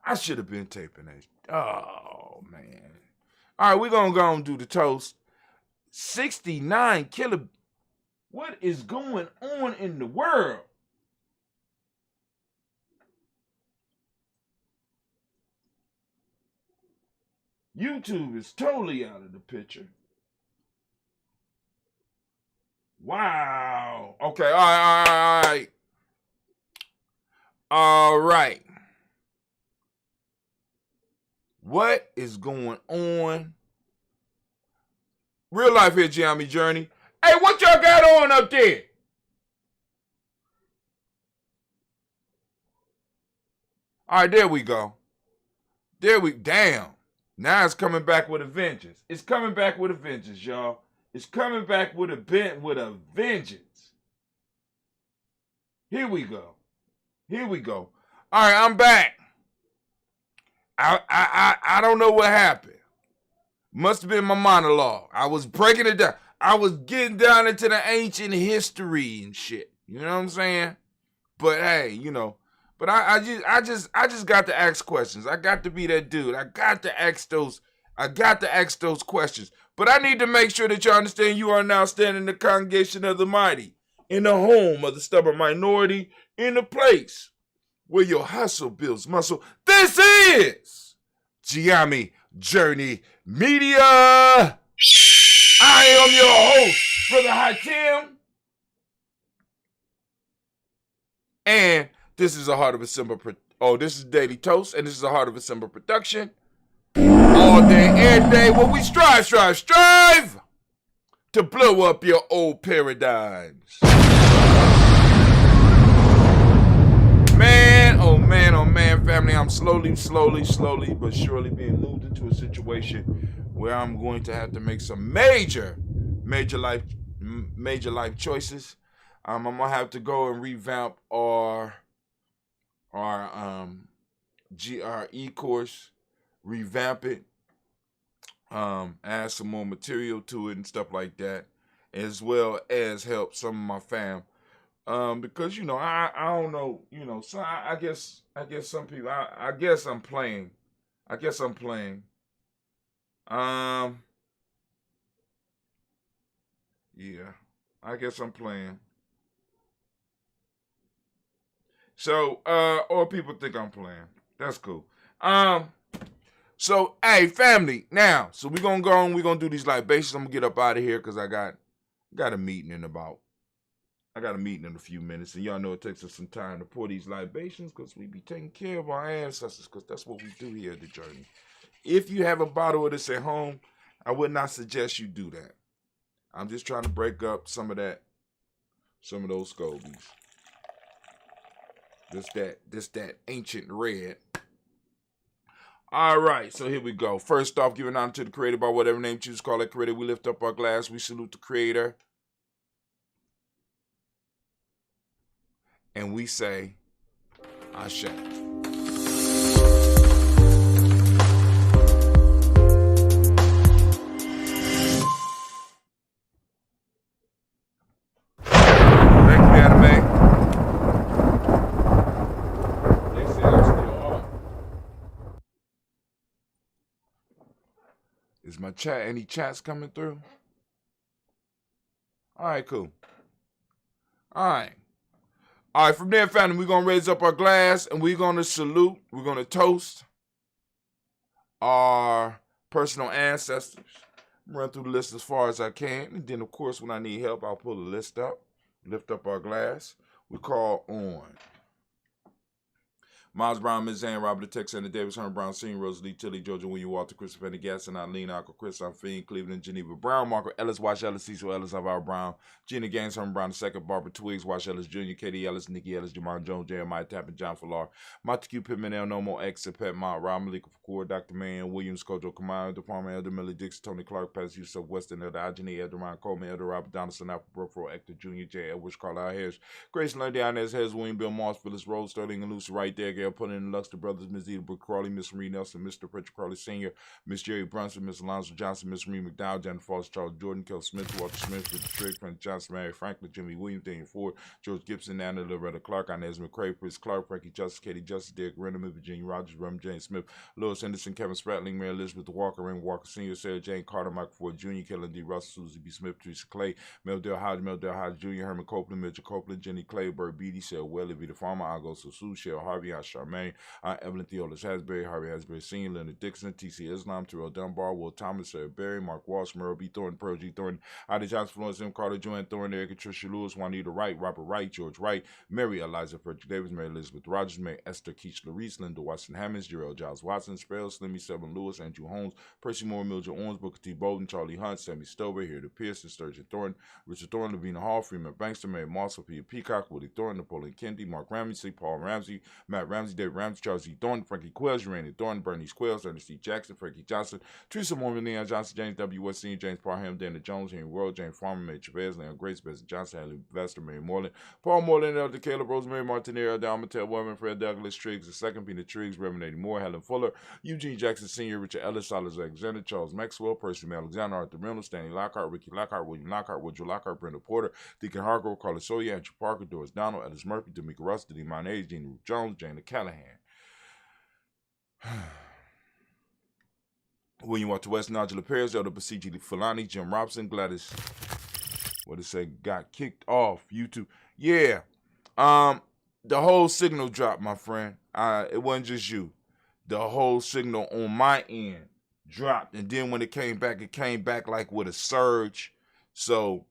I should have been taping that. Oh, man. All right, we're going to go and do the toast. 69 kilo. What is going on in the world? YouTube is totally out of the picture. Wow. Okay, all right. All right. What is going on? Real life here, Gianni Journey. Hey, what y'all got on up there? All right, there we go. Damn. Now it's coming back with a vengeance. It's coming back with a vengeance, y'all. It's coming back with a vengeance. Here we go. All right, I'm back. I don't know what happened. Must have been my monologue. I was breaking it down. I was getting down into the ancient history and shit. You know what I'm saying? But hey, you know. But I just got to ask questions. I got to be that dude. I got to ask those questions. But I need to make sure that you understand you are now standing in the congregation of the mighty, in the home of the stubborn minority, in the place where your hustle builds muscle. This is Gianni Journey Media. I am your host, Brother Hatim. And this is a Heart of December. This is Daily Toast, and this is a Heart of December production. All day, every day, where we strive to blow up your old paradigms. Man, family, I'm slowly, but surely being moved into a situation where I'm going to have to make some major life choices. I'm gonna have to go and revamp our GRE course, revamp it, add some more material to it and stuff like that, as well as help some of my fam. Because I don't know, so I guess some people I guess I'm playing. Yeah, I guess I'm playing. So or people think I'm playing. That's cool. So hey family, now so we're gonna go on, we're gonna do these libations. I'm gonna get up out of here because I got a meeting in a few minutes, and y'all know it takes us some time to pour these libations because we be taking care of our ancestors, because that's what we do here at the Journey. If you have a bottle of this at home, I would not suggest you do that. I'm just trying to break up some of those scobies. This that ancient red. All right, so here we go. First off, giving honor to the Creator by whatever name you choose to call it Creator. We lift up our glass. We salute the Creator. And we say, Ashe. Thank you, Anime. They say I'm still on. Is my chat, any chats coming through? All right, cool. All right, from there, family, we're going to raise up our glass and we're going to salute, we're going to toast our personal ancestors. Run through the list as far as I can. And then, of course, when I need help, I'll pull the list up, lift up our glass. We call on Miles Brown, Ms. Zane, Robert Texander, Davis, Herman Brown, Senior, Rosalie, Tilly, Georgia, William Walter, Christopher Gas, and Eileen, Uncle Chris, Fiend, Cleveland, Geneva Brown, Marco Ellis, Wash Ellis, Cecil Ellis, Alvaro Brown, Gina Gaines, Herman Brown II, Barbara Twiggs, Wash Ellis Jr., Katie Ellis, Nikki Ellis, Jamal Jones, Jeremiah Tappan, John Falar, Montague Pittman, El Nomo, X, Pet Mount, Rob Malika Fakur, Dr. Marion Williams, Kojo Kamau, Department, Elder Millie Dixon, Tony Clark, Pass Yusuf Weston, Elder Ajani, Elder Ryan Coleman, Elder Robert Donaldson, Apple Brooke, Hector Jr., J. Edwards, Carlisle Harris, Grace Lundy, Inez Harris, William Bill Moss, Phyllis Rose, Sterling and Lucy right there, Gail Pullen and Luxter Brothers, Ms. Edith Brooke Crawley, Miss Marie Nelson, Mr. Patrick Crawley Sr., Miss Jerry Brunson, Miss Alonzo Johnson, Miss Marie McDowell, Janet Foster, Charles Jordan, Kel Smith, Walter Smith, Richard Trigg, Frank Johnson, Mary Franklin, Jimmy Williams, Daniel Ford, George Gibson, Anna Loretta Clark, Inez McCrae, Chris Clark, Frankie Justice, Katie Justice, Derek Renneman, Virginia Rogers, Rum James Smith, Lewis Henderson, Kevin Spratling, Mary Elizabeth Walker, Raymond Walker Sr., Sarah Jane Carter, Michael Ford Jr., Kellen D. Russell, Susie B. Smith, Teresa Clay, Meldale Hodge Jr., Herman Copeland, Mitchell Copeland, Jenny Clay, Burt Beatty, Sarah Welly, Vita Farmer, Agos Sue, Cheryl Harvey, Aunt Charmaine, Aunt Evelyn Theolis Hasbury, Harvey Hasbury Sr., Leonard Dixon, T.C. Islam, Terrell Dunbar, Will Thomas, Sarah Berry, Mark Walsh, Merle B. Thornton, Pearl G. Thornton, Ida Johnson, Florence M. Carter, Joanne Thornton, Erica Tricia Lewis, Juanita Wright, Robert Wright, George Wright, Mary Eliza Frederick Davis, Mary Elizabeth Rogers, Mary Esther Keach Larice, Linda Watson Hammonds, Jarrell Giles Watson, Sparrow, Slimmy Seven Lewis, Andrew Holmes, Percy Moore, Mildred Owens, Booker T. Bolden, Charlie Hunt, Sammy Stover, Harriet Pearson, Sturgeon Thornton, Richard Thornton, Lavina Hall, Freeman Bankster, Mary Moss, Sophia Peacock, Woody Thornton, Napoleon Kennedy, Mark Ramsey, Paul Ramsey, Matt Ramsey, David Ramsey, Charles E. Thornton, Frankie Quells, Randy Thornton, Bernice Quells, Ernest C. Jackson, Frankie Johnson, Teresa Mormon, Leon Johnson, James W. West Sr., James Parham, Dana Jones, Henry World, James Farmer, Mary Chavez, Leon Grace, Bessie Johnson, Haley Vester, Mary Moreland, Paul Moreland, Elder Caleb, Rosemary Martinez, Dalmatel Woman, Fred Douglas Triggs, the second Peter Triggs, Reverend Eddie Moore, Helen Fuller, Eugene Jackson Sr., Richard Ellis, Silas Alexander, Charles Maxwell, Percy Alexander, Arthur Reynolds, Stanley Lockhart, Ricky Lockhart, William Lockhart, Woodrow Lockhart, Brenda Porter, Deacon Hargrove, Carlos Sawyer, Andrew Parker, Doris Donald, Ellis Murphy, D'Amica Russ, Denny Monage, Jean Ruth Jones, Jana Callahan. William Walter West, Nigel Perez, Elder Basiji Fulani, Jim Robson, Gladys, what it say, got kicked off YouTube. Yeah. The whole signal dropped, my friend. It wasn't just you. The whole signal on my end dropped. And then when it came back like with a surge. So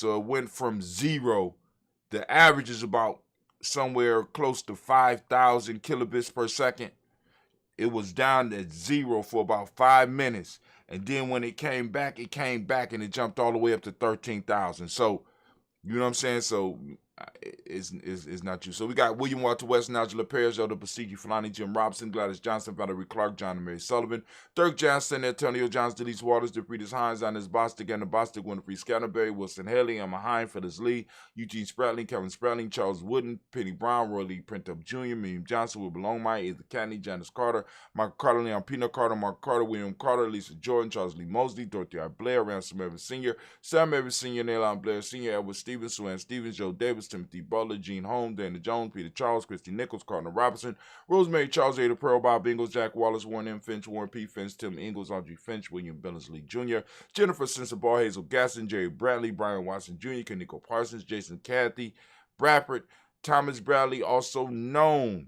it went from 0. The average is about somewhere close to 5,000 kilobits per second. It was down to 0 for about 5 minutes. And then when it came back and it jumped all the way up to 13,000. So, you know what I'm saying? So, it's not you. So we got William Walter West, Nigel Perez, Elder Basiji Fulani, Jim Robson, Gladys Johnson, Valerie Clark, John and Mary Sullivan, Dirk Johnson, Antonio Johns, Delise Waters, DeFriedis Hines, Inez Bostic, Anna Bostic, Winfrey Scatterberry, Wilson Haley, Emma Hine, Phyllis Lee, Eugene Spratling, Kevin Spratling, Charles Wooden, Penny Brown, Roy Lee Printup Jr., Miriam Johnson, Will Belong My, Ethan Catney, Janice Carter, Michael Carter, Leon Pino Carter, Mark Carter, William Carter, Lisa Jordan, Charles Lee Mosley, Dorothy I. Blair, Ransom Evans Sr., Sam Evans Sr., Nailon Blair Sr., Edward Stevens, Suan Stevens, Joe Davis, Timothy Butler, Gene Holmes, Dana Jones, Peter Charles, Christy Nichols, Cardinal Robinson, Rosemary Charles, Ada Pearl, Bob Ingalls, Jack Wallace, Warren M. Finch, Warren P. Finch, Tim Ingalls, Audrey Finch, William Billingsley Jr., Jennifer Sensabaugh, Hazel Gasson, Jerry Bradley, Brian Watson Jr., Kaniko Parsons, Jason Cathy, Bradford, Thomas Bradley, also known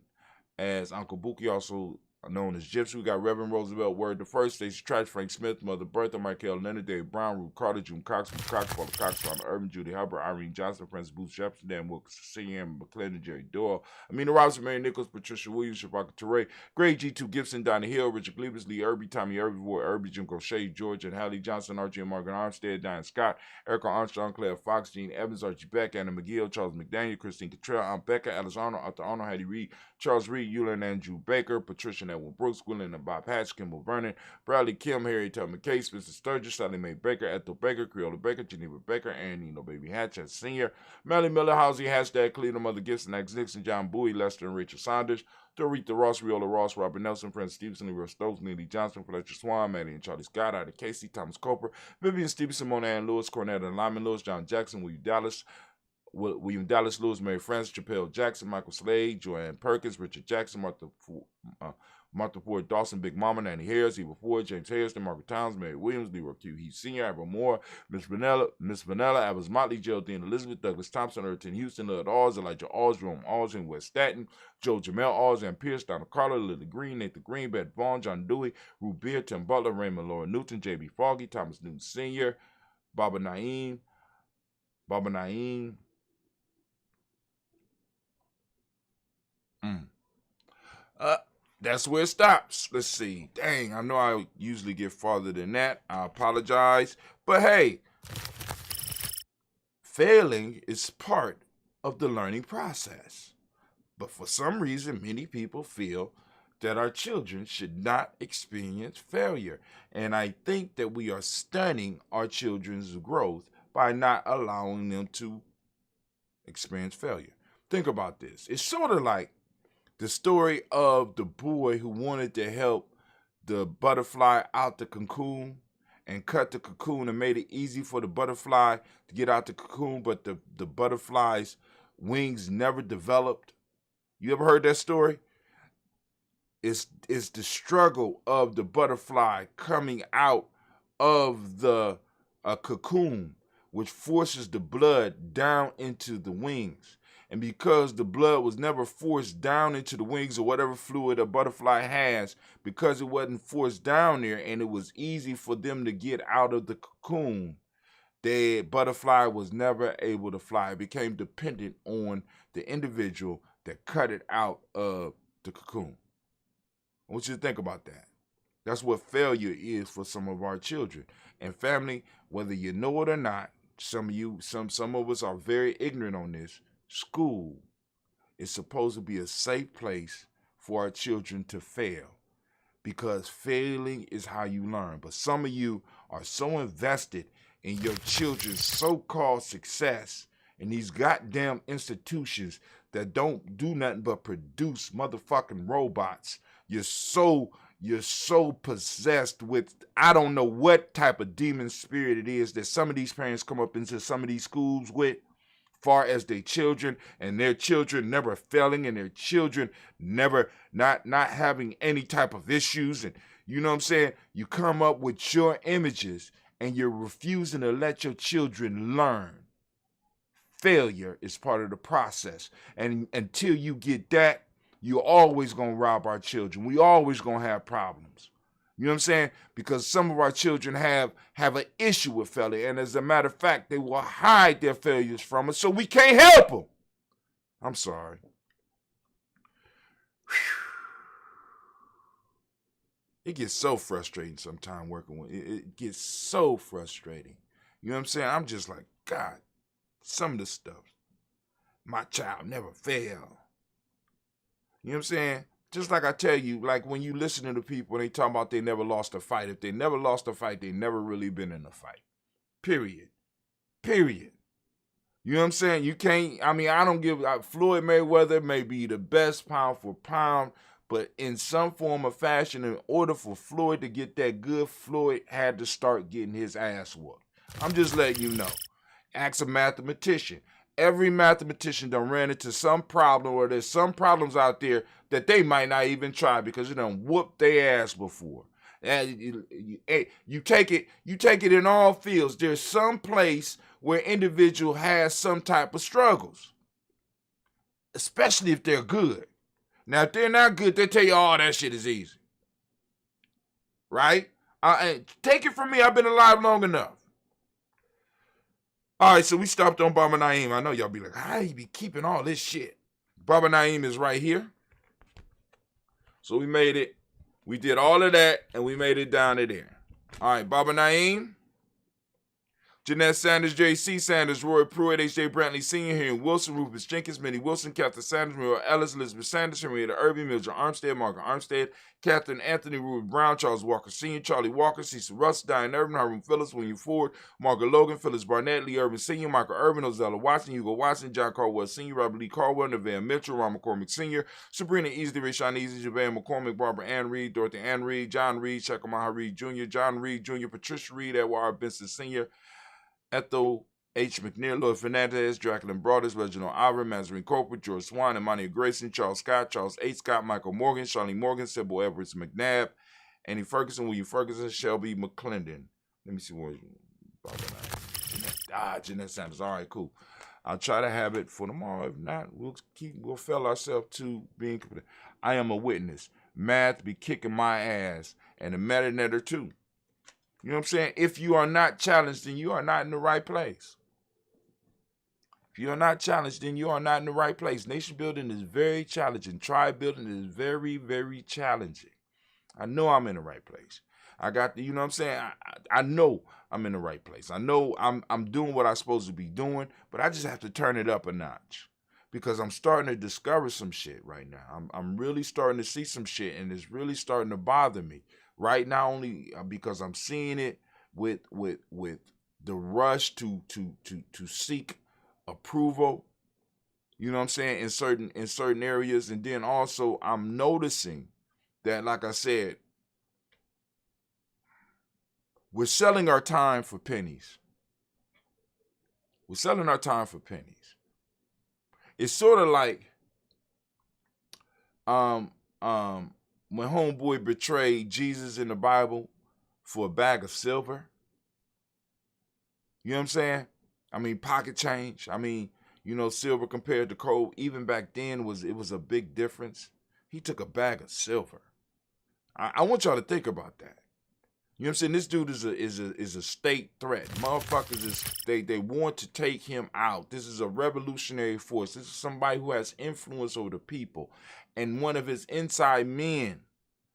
as Uncle Buki, also known as Gypsy. We got Reverend Roosevelt Word the First, Stacey Trash, Frank Smith, Mother Bertha, Michael Leonard, Dave Brown, Ruth Carter, June Cox, Ruth Cox, Paula Cox, Ron Urban, Judy Hubbard, Irene Johnson, Francis Booth Jefferson, Dan Wilkes, Senior, McClendon, Jerry Doyle, Amina Robinson, Mary Nichols, Patricia Williams, Shabaka Teray, Greg G2 Gibson, Donnie Hill, Richard Glebus, Lee Irby, Tommy Irby, Roy Irby, Jim Crochet, George and Hallie Johnson, Archie and Margaret Armstead, Diane Scott, Erica Armstrong, Claire Fox, Gene Evans, Archie Beck, Anna McGill, Charles McDaniel, Christine Cottrell, Aunt Becca, Alice Arnold, Arthur Arnold, Hattie Reed, Charles Reed, Eula and Andrew Baker, Patricia and Edwin Brooks, Gwendolyn and Bob Hatch, Kimball Vernon, Bradley Kim, Harry Tubman Case, Mr. Sturgis, Sally Mae Baker, Ethel Baker, Creola Baker, Geneva Baker, Aaron Nino Baby Hatch as Senior, Melly Miller, Housey, Hashtag Cleveland, Mother Gibson, X Nixon, John Bowie, Lester and Rachel Saunders, Dorita Ross, Riola Ross, Robert Nelson, Francis Stevenson, Leroy Stokes, Neely Johnson, Fletcher Swan, Maddie and Charlie Scott, Ida Casey, Thomas Coper, Vivian Stevenson, Mona Ann Lewis, Cornette and Lyman Lewis, John Jackson, William Dallas Lewis, Mary Francis, Chappelle Jackson, Michael Slade, Joanne Perkins, Richard Jackson, Martha Ford Dawson, Big Mama, Nanny Harris, Eva Ford, James Harrison, Margaret Towns, Mary Williams, Leroy Q. Heath Sr., Abel Moore, Miss Vanilla, Abels Motley, Geraldine Elizabeth, Douglas Thompson, Erton Houston, Lud Alls, Elijah Alls, Jerome Alls, and West Staten, Joe Jamel Alls, and Pierce, Donald Carter, Lily Green, Nathan Green, Beth Vaughn, John Dewey, Ruth Beer, Tim Butler, Raymond Laura Newton, J.B. Foggy, Thomas Newton Sr., Baba Naeem, that's where it stops. Let's see. Dang, I know I usually get farther than that. I apologize. But hey, failing is part of the learning process. But for some reason, many people feel that our children should not experience failure. And I think that we are stunning our children's growth by not allowing them to experience failure. Think about this. It's sort of like The story of the boy who wanted to help the butterfly out the cocoon and cut the cocoon and made it easy for the butterfly to get out the cocoon, but the butterfly's wings never developed. You ever heard that story? It's the struggle of the butterfly coming out of the cocoon, which forces the blood down into the wings. And because the blood was never forced down into the wings or whatever fluid a butterfly has, because it wasn't forced down there and it was easy for them to get out of the cocoon, the butterfly was never able to fly. It became dependent on the individual that cut it out of the cocoon. I want you to think about that. That's what failure is for some of our children. And family, whether you know it or not, some of us are very ignorant on this. School is supposed to be a safe place for our children to fail, because failing is how you learn. But some of you are so invested in your children's so-called success in these goddamn institutions that don't do nothing but produce motherfucking robots. You're so possessed with, I don't know what type of demon spirit it is that some of these parents come up into some of these schools with, far as their children and their children never failing and their children never not having any type of issues. And you know what I'm saying? You come up with your images and you're refusing to let your children learn. Failure is part of the process. And until you get that, you're always going to rob our children. We always going to have problems. You know what I'm saying? Because some of our children have an issue with failure. And as a matter of fact, they will hide their failures from us so we can't help them. I'm sorry. It gets so frustrating sometimes working with it. It gets so frustrating. You know what I'm saying? I'm just like, God, some of the stuff. My child never failed. You know what I'm saying? Just like I tell you, like when you listen to people and they talk about they never lost a fight. If they never lost a fight, they never really been in a fight. Period. You know what I'm saying? You can't, I don't give, Floyd Mayweather may be the best pound for pound, but in some form or fashion, in order for Floyd to get that good, Floyd had to start getting his ass whooped. I'm just letting you know. Ask a mathematician. Every mathematician done ran into some problem, or there's some problems out there that they might not even try because you done whooped their ass before. And you take it in all fields. There's some place where individual has some type of struggles, especially if they're good. Now, if they're not good, they tell you, oh, that shit is easy. Right? Take it from me, I've been alive long enough. All right, so we stopped on Baba Naim. I know y'all be like, how you be keeping all this shit? Baba Naim is right here. So we made it. We did all of that, and we made it down to there. All right, Baba Naim, Jeanette Sanders, J.C. Sanders, Roy Pruitt, H.J. Brantley Sr., Henry Wilson, Rufus Jenkins, Minnie Wilson, Catherine Sanders, Muriel Ellis, Elizabeth Sanders, Henrietta Irving, Mildred Armstead, Margaret Armstead, Catherine Anthony, Ruby Brown, Charles Walker Sr., Charlie Walker, Cecil Russ, Diane Irvin, Hiram Phillips, William Ford, Margaret Logan, Phyllis Barnett, Lee Irvin Sr., Michael Irvin, Ozella Watson, Hugo Watson, John Caldwell Sr., Robert Lee Caldwell, Nevaeh Mitchell, Ron McCormick Sr., Sabrina Easley, Rashawn Easley, JaVale McCormick, Barbara Ann Reed, Dorothy Ann Reed, John Reed, Shekamaha Reed Jr., John Reed Jr., Patricia Reed, Edward Benson Sr., Ethel H. McNeil, Lloyd Fernandez, Jacqueline Broadus, Reginald Alvin, Mazarin Corporate, George Swan, Imani Grayson, Charles Scott, Charles H. Scott, Michael Morgan, Charlene Morgan, Sybil Edwards McNabb, Annie Ferguson, William Ferguson, Shelby McClendon. Let me see what Jeanette Sanders. All right, cool. I'll try to have it for tomorrow. If not, we'll fail ourselves to being complete. I am a witness. Math be kicking my ass, and the metanetter too. You know what I'm saying? If you are not challenged, then you are not in the right place. If you are not challenged, then you are not in the right place. Nation building is very challenging. Tribe building is very, very challenging. I know I'm in the right place. I got, you know what I'm saying? I know I'm in the right place. I know I'm doing what I'm supposed to be doing, but I just have to turn it up a notch because I'm starting to discover some shit right now. I'm really starting to see some shit, and it's really starting to bother me. Right now, only because I'm seeing it with the rush to seek approval You know what I'm saying? In certain areas. And then also I'm noticing that, like I said, we're selling our time for pennies. We're selling our time for pennies. It's sort of like when homeboy betrayed Jesus in the Bible for a bag of silver. You know what I'm saying? I mean, pocket change. I mean, you know, silver compared to gold, even back then it was a big difference. He took a bag of silver. I want y'all to think about that. You know what I'm saying? This dude is a state threat. Motherfuckers they want to take him out. This is a revolutionary force. This is somebody who has influence over the people. And one of his inside men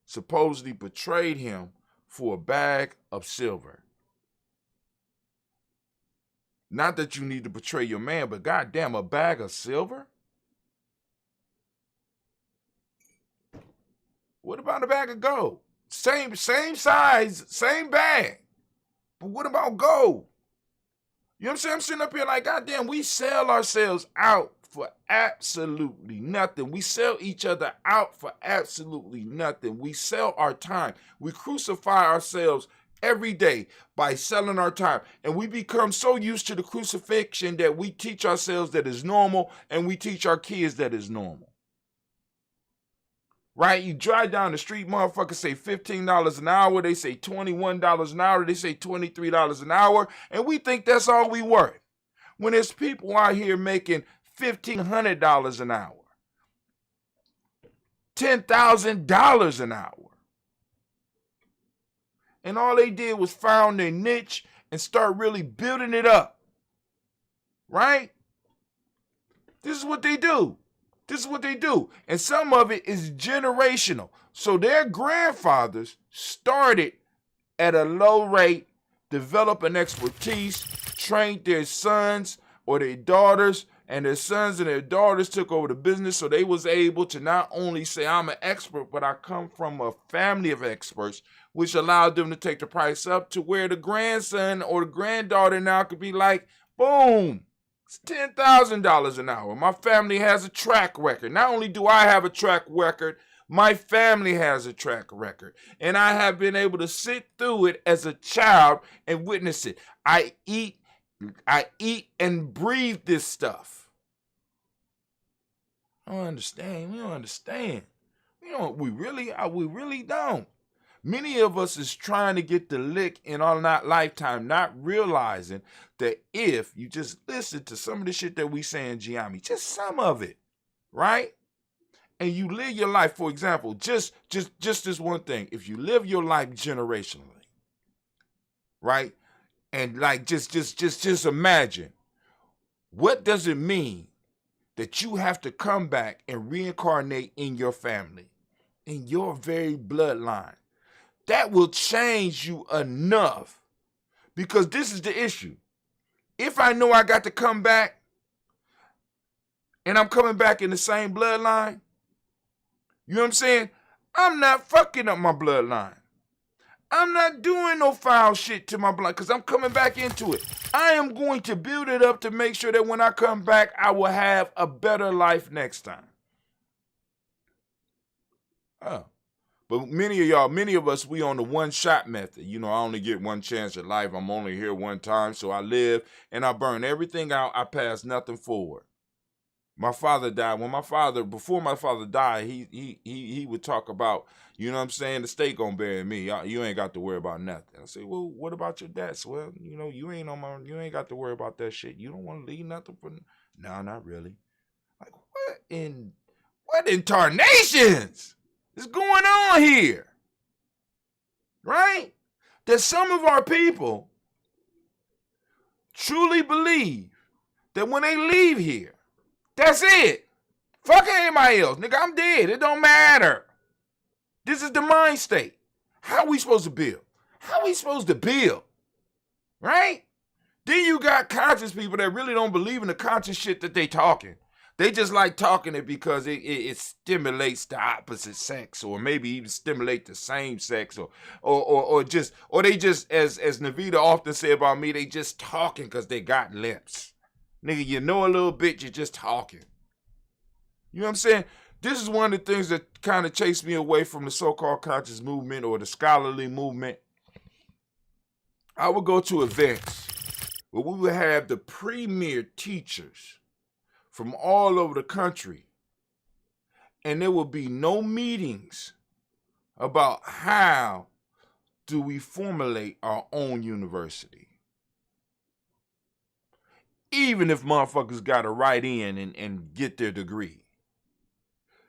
supposedly betrayed him for a bag of silver. Not that you need to betray your man, but goddamn, a bag of silver? What about a bag of gold? Same size, same bag. But what about gold? You know what I'm saying? I'm sitting up here like, goddamn, we sell ourselves out for absolutely nothing. We sell each other out for absolutely nothing. We sell our time. We crucify ourselves every day by selling our time. And we become so used to the crucifixion that we teach ourselves that is normal, and we teach our kids that is normal. Right? You drive down the street, motherfuckers say $15 an hour, they say $21 an hour, they say $23 an hour, and we think that's all we worth. When there's people out here making $1,500 an hour, $10,000 an hour. And all they did was found their niche and start really building it up. Right? This is what they do. This is what they do. And some of it is generational. So their grandfathers started at a low rate, developed an expertise, trained their sons or their daughters, and their sons and their daughters took over the business, so they was able to not only say, I'm an expert, but I come from a family of experts, which allowed them to take the price up to where the grandson or the granddaughter now could be like, boom, it's $10,000 an hour. My family has a track record. Not only do I have a track record, my family has a track record. And I have been able to sit through it as a child and witness it. I eat and breathe this stuff. I don't understand. We don't understand. We really don't. Many of us is trying to get the lick in our lifetime, not realizing that if you just listen to some of the shit that we say in Gianni, just some of it, right? And you live your life, for example, just this one thing. If you live your life generationally, right? And like just imagine, what does it mean that you have to come back and reincarnate in your family, in your very bloodline? That will change you enough, because this is the issue. If I know I got to come back and I'm coming back in the same bloodline, you know what I'm saying? I'm not fucking up my bloodline. I'm not doing no foul shit to my blood because I'm coming back into it. I am going to build it up to make sure that when I come back, I will have a better life next time. Oh. But many of us, we on the one-shot method. You know, I only get one chance at life. I'm only here one time, so I live and I burn everything out. I pass nothing forward. My father died. Before my father died, he would talk about, you know what I'm saying, the state gonna bury me. You ain't got to worry about nothing. I say, well, what about your debts? Well, you know, you ain't got to worry about that shit. You don't want to leave nothing for. No, not really. Like, what in tarnations is going on here? Right? That some of our people truly believe that when they leave here, that's it. Fuck anybody else. Nigga, I'm dead. It don't matter. This is the mind state. How we supposed to build? How we supposed to build? Right? Then you got conscious people that really don't believe in the conscious shit that they talking. They just like talking it because it stimulates the opposite sex, or maybe even stimulate the same sex, or they just, as Navita often say about me, they just talking because they got lips. Nigga, you know a little bit, you're just talking. You know what I'm saying? This is one of the things that kind of chased me away from the so-called conscious movement or the scholarly movement. I would go to events where we would have the premier teachers from all over the country, and there would be no meetings about how do we formulate our own university. Even if motherfuckers got to write in and get their degree.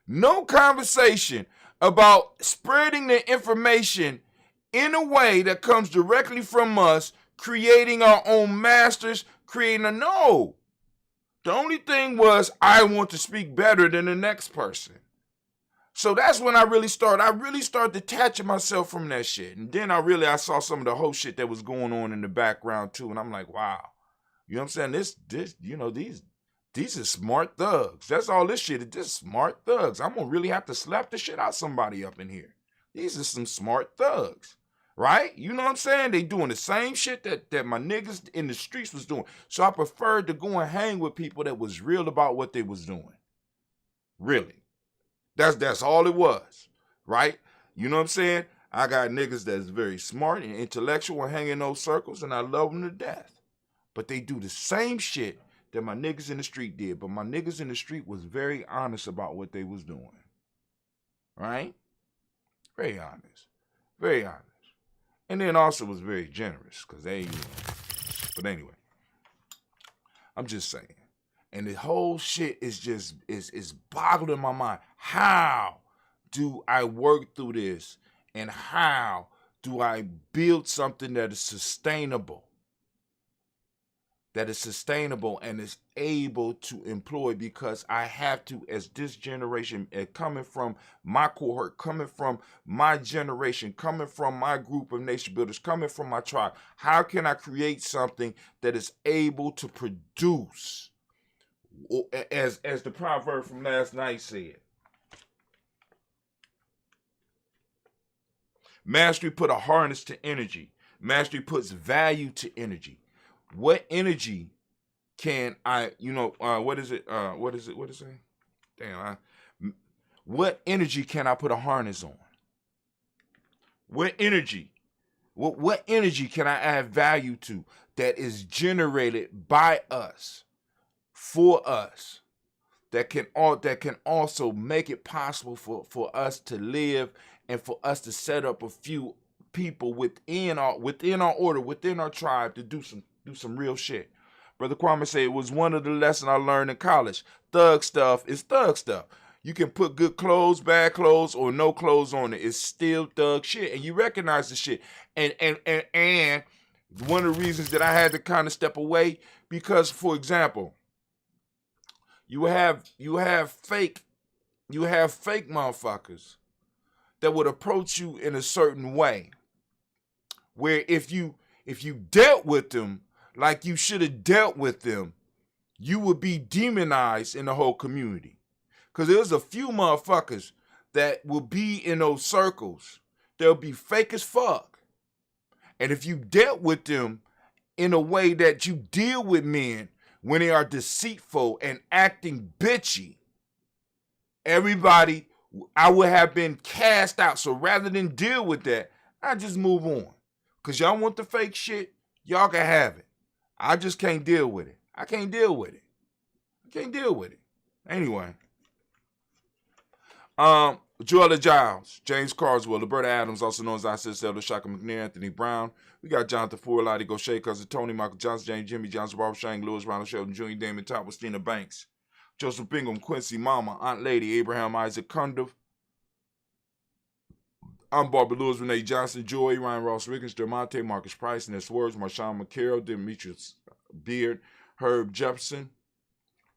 No conversation about spreading the information in a way that comes directly from us, creating our own masters, creating a no. The only thing was, I want to speak better than the next person. So that's when I really started detaching myself from that shit. And then I saw some of the whole shit that was going on in the background too. And I'm like, wow. You know what I'm saying? These are smart thugs. That's all this shit is, just smart thugs. I'm gonna really have to slap the shit out somebody up in here. These are some smart thugs. Right? You know what I'm saying? They doing the same shit that my niggas in the streets was doing. So I preferred to go and hang with people that was real about what they was doing. Really. That's all it was. Right? You know what I'm saying? I got niggas that's very smart and intellectual and hang in those circles, and I love them to death. But they do the same shit that my niggas in the street did. But my niggas in the street was very honest about what they was doing. Right? Very honest. Very honest. And then also was very generous, because they, but anyway, I'm just saying. And the whole shit is just, is boggling my mind. How do I work through this? And how do I build something that is sustainable? That is sustainable and is able to employ, because I have to, as this generation, coming from my cohort, coming from my generation, coming from my group of nation builders, coming from my tribe, how can I create something that is able to produce, as the proverb from last night said, mastery put a harness to energy. Mastery puts value to energy. What energy can I, what is it? What is it? Damn, what energy can I put a harness on? What energy? What energy can I add value to that is generated by us, for us, that can also make it possible for us to live and for us to set up a few people within our order, within our tribe, to do some real shit. Brother Kwame said it was one of the lessons I learned in college. Thug stuff is thug stuff. You can put good clothes, bad clothes, or no clothes on it. It's still thug shit, and you recognize the shit. And one of the reasons that I had to kind of step away, because, for example, you have fake motherfuckers that would approach you in a certain way, where if you dealt with them like you should have dealt with them, you would be demonized in the whole community. Because there's a few motherfuckers that will be in those circles. They'll be fake as fuck. And if you dealt with them in a way that you deal with men when they are deceitful and acting bitchy, everybody, I would have been cast out. So rather than deal with that, I just move on. Because y'all want the fake shit, y'all can have it. I just can't deal with it. I can't deal with it. Anyway. Joella Giles, James Carswell, Roberta Adams, also known as I Said Elder Shaka McNair, Anthony Brown. We got Jonathan Ford, Lottie Gaucher, Cousin Tony, Michael Johnson, James Jimmy Johnson, Barbara Shang, Lewis, Ronald Sheldon Jr., Damon Top, Stina Banks, Joseph Bingham, Quincy Mama, Aunt Lady, Abraham Isaac Cundiff. I'm Barbara Lewis, Renee Johnson, Joy, Ryan Ross Rickens, Dermonte, Marcus Price, Ness Words, Marshawn McCarroll, Demetrius Beard, Herb Jefferson,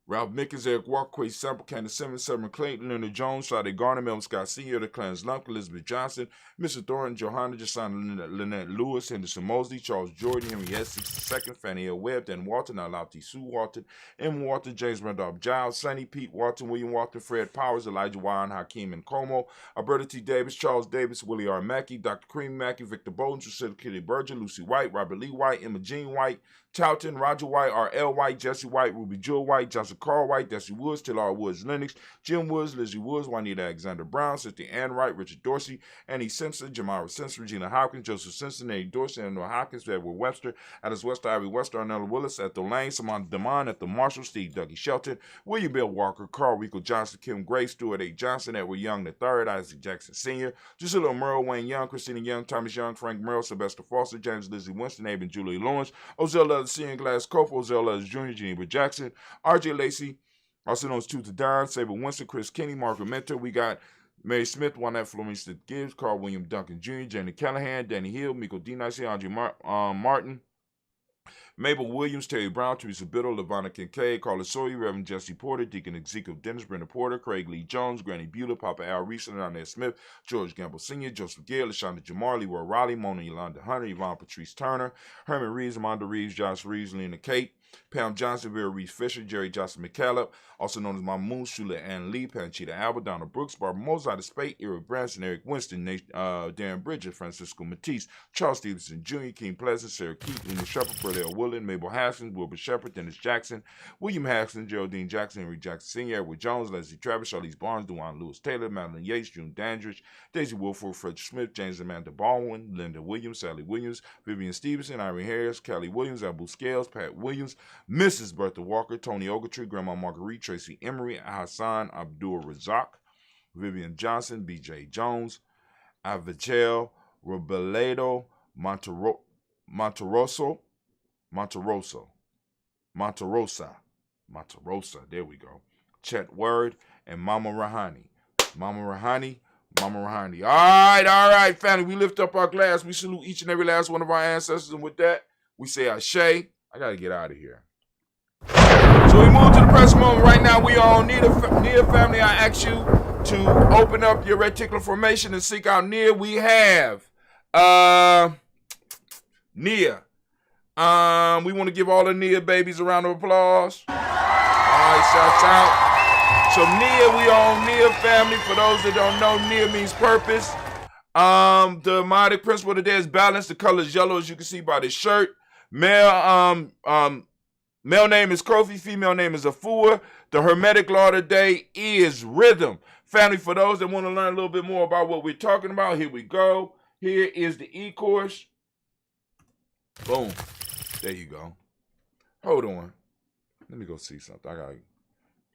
Ralph Mickens, Eric Walker, Sample, Candace Simmons, Severn Clayton, Leonard Jones, Sade Garner, Melvin Scott Sr., The Clarence Lump, Elizabeth Johnson, Mr. Thornton, Johanna, Jasana, Lynette Lewis, Henderson Mosley, Charles Jordan, Henry Essex II, Fannie L. Webb, Dan Walton, Alauti Sue Walton, M. Walton, James Randolph Giles, Sonny Pete Walton, William Walton, Fred Powers, Elijah Warren, Hakeem and Como, Alberta T. Davis, Charles Davis, Willie R. Mackey, Dr. Cream Mackey, Victor Bowden, Drusilla Kitty Berger, Lucy White, Robert Lee White, Emma Jean White, Towton, Roger White, R.L. White, Jesse White, Ruby Jewel White, Johnson Johnson, Carl White, Desi Woods, Taylor Woods, Lennox, Jim Woods, Lizzie Woods, Juanita Alexander Brown, Cynthia Ann Wright, Richard Dorsey, Annie Simpson, Jamara Simpson, Regina Hopkins, Joseph Simpson, Eddie Dorsey, Andrew Hopkins, Edward Webster, Alice Wester, Ivy Wester, Arnella Willis, Ethel Lane, Samantha Damon, Ethel Marshall, Steve Dougie Shelton, William Bill Walker, Carl Rico Johnson, Kim Gray, Stuart A. Johnson, Edward Young III, Isaac Jackson Sr., Drusilla Merle, Wayne Young, Christina Young, Thomas Young, Frank Merle, Sylvester Foster, James Lizzie Winston, Aben Julie Lawrence, Ozell Leathers Sr., Glass Cope, Ozell Leathers Jr., Geneva Jackson, R.J. Lacey, also known as Tutor Don, Saber Winston, Chris Kenny, Margaret Mentor. We got Mary Smith, Juanette Florence Gibbs, Carl William Duncan Jr., Jenny Callahan, Danny Hill, Miko D. Nicey, Andre Martin, Mabel Williams, Terry Brown, Teresa Biddle, Lavonna Kincaid, Carla Sawyer, Reverend Jesse Porter, Deacon Ezekiel Dennis, Brenda Porter, Craig Lee Jones, Granny Beulah, Papa Al Reese, Arnett Smith, George Gamble Sr., Joseph Gale, LaShonda Jamar, Leroy Raleigh, Mona Yolanda Hunter, Yvonne Patrice Turner, Herman Reeves, Amanda Reeves, Josh Reeves, Lena Kate, Pam Johnson, Vera Reeves Fisher, Jerry Johnson McCallum, also known as Mama Moon, Shula Ann Lee, Panchita Alba, Donna Brooks, Barbara Mozart, Spate, Eric Branson, Eric Winston, Darren Bridges, Francisco Matisse, Charles Stevenson Jr., King Pleasant, Sarah Keith, Lena Shepard, Perdell Willen, Mabel Haskins, Wilbur Shepard, Dennis Jackson, William Haskins, Geraldine Jackson, Henry Jackson Sr., Edward Jones, Leslie Travis, Charlize Barnes, Dewan Lewis Taylor, Madeline Yates, June Dandridge, Daisy Wilford, Fred Smith, James Amanda Baldwin, Linda Williams, Sally Williams, Vivian Stevenson, Irene Harris, Kelly Williams, Abu Scales, Pat Williams, Mrs. Bertha Walker, Tony Ogletree, Grandma Marguerite, Tracy Emery, Hassan Abdul Razak, Vivian Johnson, B.J. Jones, Avachel, Robeledo, Monterosa, there we go, Chet Word, and Mama Rahani. All right, family, we lift up our glass. We salute each and every last one of our ancestors, and with that, we say Ashe. I got to get out of here. So we move to the present moment. Right now, we are on Nia family. I ask you to open up your reticular formation and seek out Nia. We have Nia. We want to give all the Nia babies a round of applause. All right, shouts out. So Nia, we are on Nia family. For those that don't know, Nia means purpose. The myotic principle of the day is balance. The color is yellow, as you can see by the shirt. Male name is Kofi, female name is Afua. The Hermetic law today is rhythm. Family, for those that want to learn a little bit more about what we're talking about, here we go. Here is the e-course. Boom. There you go. Hold on. Let me go see something. I got to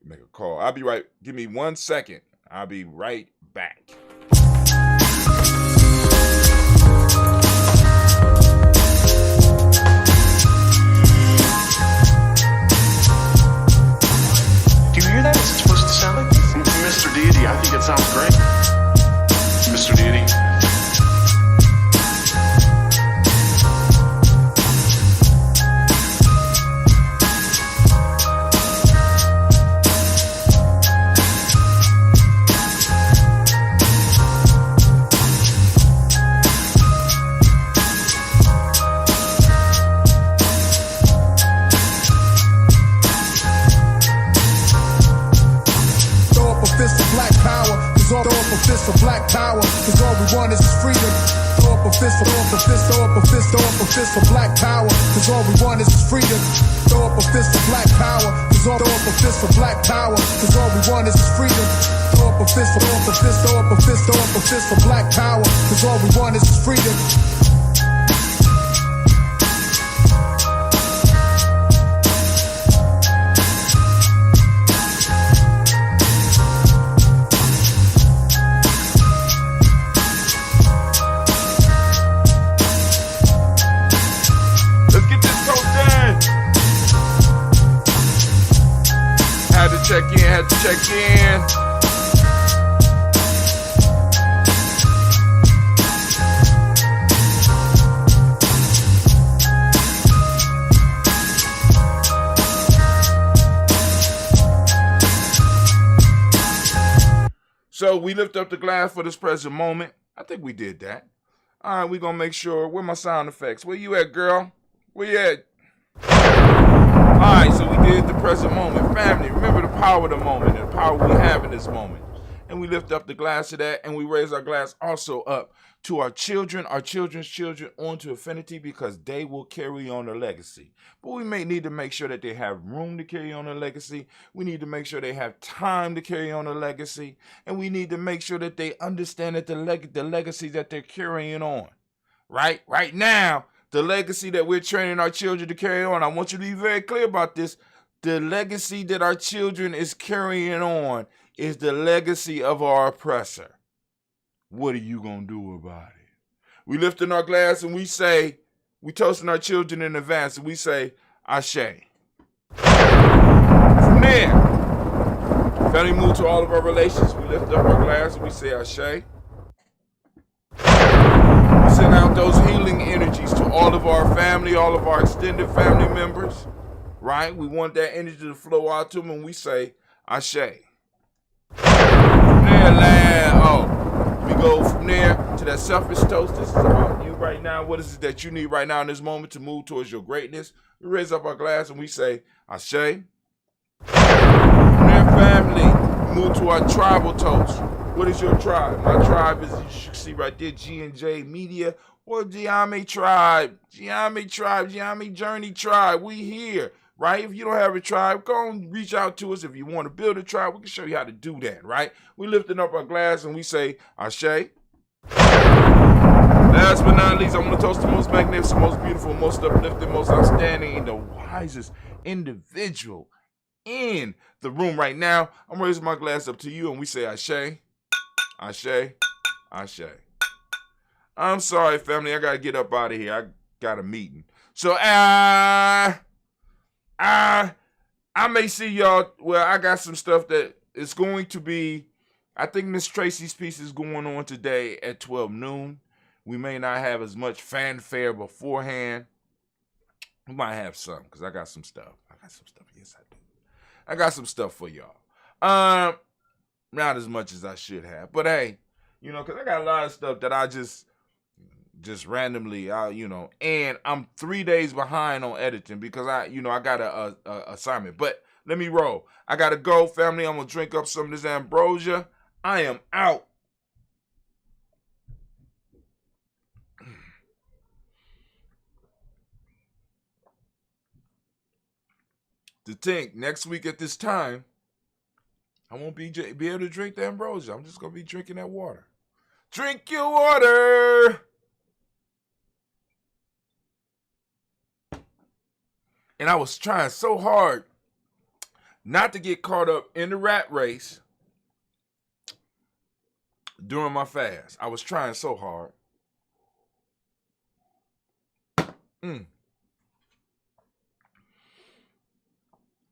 make a call. I'll be right. Give me 1 second. I'll be right back. Do you hear that? Is it supposed to sound like this? Mr. Deity, I think it sounds great. Mr. Deity. Fist for black power, cause all we want is freedom. Throw up a fist for black power, cause all we want is freedom. Throw up a fist for black power, cause all we want is freedom. Throw up a fist for black power, cause all we want is freedom. Had to check in. So we lift up the glass for this present moment. I think we did that. All right, we're going to make sure. Where my sound effects? Where you at, girl? Where you at? All right, so we did the present moment. Family, remember the power of the moment and the power we have in this moment. and we lift up the glass to that, and we raise our glass also up to our children, our children's children, on to infinity, because they will carry on the legacy. But we may need to make sure that they have room to carry on the legacy. We need to make sure they have time to carry on the legacy. And we need to make sure that they understand that the legacy that they're carrying on, right? Right now, the legacy that we're training our children to carry on, I want you to be very clear about this. The legacy that our children is carrying on is the legacy of our oppressor. What are you going to do about it? We lift in our glass and we say, we toasting our children in advance, and we say, Ashe. From there, family move to all of our relations. We lift up our glass and we say, Ashe. We send out those healing energies to all of our family, all of our extended family members, right? We want that energy to flow out to them, and we say, Ashe. From there, we go from there to that selfish toast. This is about you right now. What is it that you need right now in this moment to move towards your greatness? We raise up our glass and we say, Ashe. From there, family, we move to our tribal toast. What is your tribe? My tribe is, you see right there, GNJMedia or GNJMedia tribe. GNJMedia Journey tribe. We here, right? If you don't have a tribe, go and reach out to us. If you want to build a tribe, we can show you how to do that, right? We lifting up our glass and we say, Ashe. Last but not least, I want to toast the most magnificent, most beautiful, most uplifting, most outstanding, and the wisest individual in the room right now. I'm raising my glass up to you, and we say Ashe, Ashe, Ashe. I'm sorry, family. I got to get up out of here. I got a meeting. So, I may see y'all. Well, I got some stuff that is going to be, I think Miss Tracy's piece is going on today at 12 noon. We may not have as much fanfare beforehand. We might have some, because I got some stuff. Yes, I do. I got some stuff for y'all. Not as much as I should have. But hey, because I got a lot of stuff that I just randomly, and I'm 3 days behind on editing because I got a assignment. But let me roll. I got to go, family. I'm going to drink up some of this ambrosia. I am out. To think, next week at this time, I won't be able to drink the ambrosia. I'm just going to be drinking that water. Drink your water. And I was trying so hard not to get caught up in the rat race during my fast. I was trying so hard.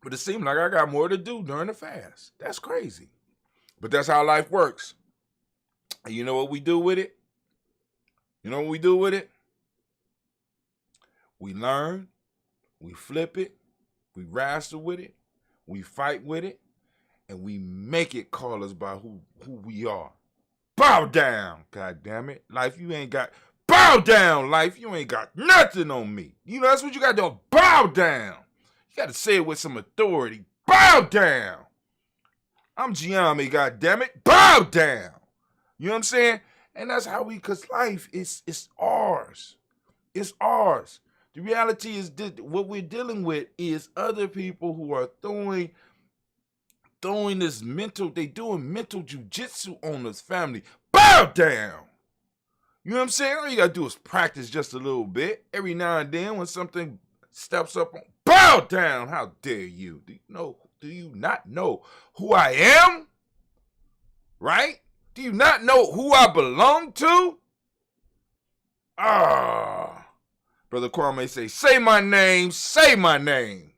But it seemed like I got more to do during the fast. That's crazy. But that's how life works. And you know what we do with it? We learn, we flip it, we wrestle with it, we fight with it, and we make it call us by who we are. Bow down, God damn it. Life, you ain't got, bow down, life, you ain't got nothing on me. That's what you got to do, bow down. You got to say it with some authority. Bow down. I'm Gianni, goddammit. Bow down. You know what I'm saying? And that's how because life is ours. It's ours. The reality is what we're dealing with is other people who are throwing this they doing mental jujitsu on this family. Bow down. You know what I'm saying? All you got to do is practice just a little bit. Every now and then when something steps up on, bow down. How dare you? Do you not know who I am? Right? Do you not know who I belong to? Brother Kwame say my name.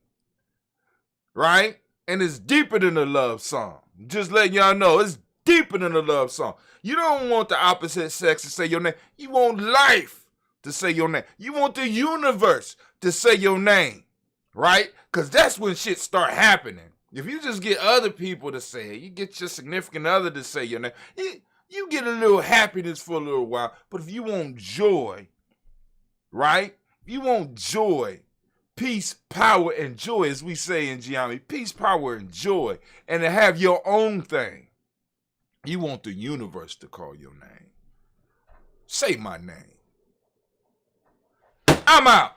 Right? And it's deeper than a love song. Just letting y'all know, it's deeper than a love song. You don't want the opposite sex to say your name. You want life to say your name. You want the universe to say your name. Right? Because that's when shit start happening. If you just get other people to say it, you get your significant other to say your name, you get a little happiness for a little while. But if you want joy, right? If you want joy, peace, power, and joy, as we say in Gianni, peace, power, and joy, and to have your own thing, You want the universe to call your name. Say my name. I'm out.